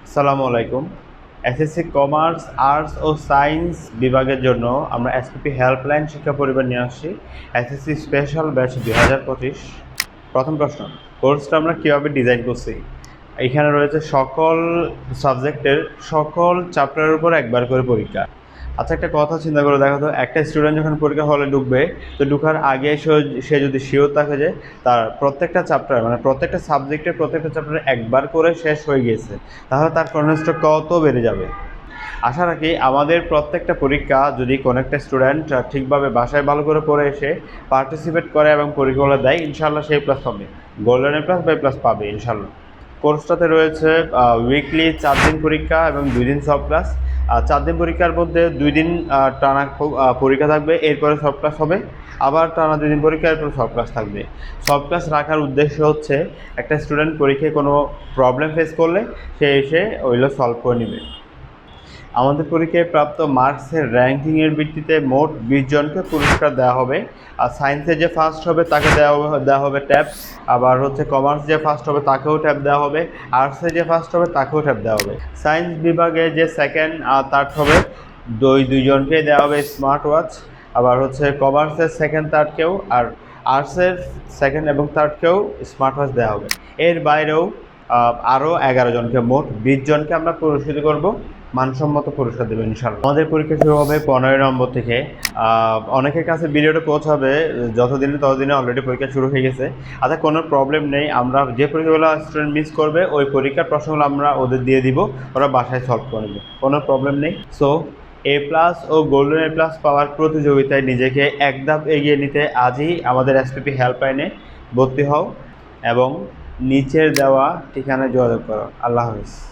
আসসালামু আলাইকুম। SSC commerce, arts ও science বিভাগের জন্য আমরা এসপিপি হেল্পলাইন শিক্ষা পরিবার নিয়ে আসছি। SSC special batch 2025। প্রথম প্রশ্ন, কোর্সটা আমরা কীভাবে ডিজাইন করছি? এখানে রয়েছে সকল সাবজেক্টের সকল চ্যাপ্টারের উপর একবার করে পরীক্ষা। আচ্ছা, একটা কথা চিন্তা করে দেখো তো, একটা স্টুডেন্ট যখন পরীক্ষা হলে ঢুকবে, তো ঢুকার আগে সে যদি শিওর থাকে যে তার প্রত্যেকটা চ্যাপ্টার মানে প্রত্যেকটা সাবজেক্টের প্রত্যেকটা চ্যাপ্টার একবার করে শেষ হয়ে গিয়েছে, তাহলে তার কনফিডেন্সটা কত বেড়ে যাবে। আশা রাখি আমাদের প্রত্যেকটা পরীক্ষা যদি কোনো একটা স্টুডেন্ট ঠিকভাবে বাসায় ভালো করে পড়ে এসে পার্টিসিপেট করে এবং পরীক্ষাগুলো দেয়, ইনশাল্লাহ সেই প্লাস পাবে, গোল্ডেন এ প্লাস বা প্লাস পাবে ইনশাল্লাহ। কোর্সটাতে রয়েছে উইকলি 4 দিন পরীক্ষা এবং 2 দিন সব ক্লাস। 4 দিন পরীক্ষার মধ্যে 2 দিন টানা পরীক্ষা থাকবে, এরপরে সব ক্লাস হবে। আবার টানা 2 দিন পরীক্ষা, এরপর সব ক্লাস থাকবে। সব ক্লাস রাখার উদ্দেশ্য হচ্ছে একটা স্টুডেন্ট পরীক্ষায় কোনো প্রবলেম ফেস করলে সে এসে ওইগুলো সলভ করে নেবে। আমাদের পরীক্ষায় প্রাপ্ত মার্কসের র্যাঙ্কিংয়ের ভিত্তিতে মোট 20 জনকে পুরস্কার দেওয়া হবে। আর সায়েন্সে যে ফার্স্ট হবে তাকে দেওয়া হবে ট্যাব। আবার কমার্স যে ফার্স্ট হবে তাকেও ট্যাব দেওয়া হবে। আর্টসে যে ফার্স্ট হবে তাকেও ট্যাব দেওয়া হবে। সায়েন্স বিভাগে যে সেকেন্ড আর থার্ড হবে দুইজনকেই দেওয়া হবে স্মার্ট ওয়াচ। আবার কমার্সের সেকেন্ড থার্ডকেও আর আর্টসের সেকেন্ড এবং থার্ডকেও স্মার্ট ওয়াচ দেওয়া হবে। এর বাইরেও আরও 11 জনকে, মোট 20 জনকে আমরা পুরস্কৃত করব, মানসম্মত পুরস্কার দেবো ইনশাল্লাহ। আমাদের পরীক্ষা শুরু হবে 15 নম্বর থেকে। অনেকের কাছে ভিডিওটা পৌঁছাবে ততদিনে অলরেডি পরীক্ষা শুরু হয়ে গেছে। আচ্ছা, কোনো প্রবলেম নেই, আমরা যে পরীক্ষাগুলো স্টুডেন্ট মিস করবে ওই পরীক্ষার প্রশ্নগুলো আমরা ওদের দিয়ে দিব, ওরা বাসায় সলভ করে নেবে, কোনো প্রবলেম নেই। সো এ প্লাস ও গোল্ডেন এ প্লাস পাওয়ার প্রতিযোগিতায় নিজেকে এক ধাপ এগিয়ে নিতে আজই আমাদের এসপিপি হেল্পলাইনে ভর্তি হও এবং নিচের দেওয়া ঠিকানায় যোগাযোগ করো। আল্লাহ হাফেজ।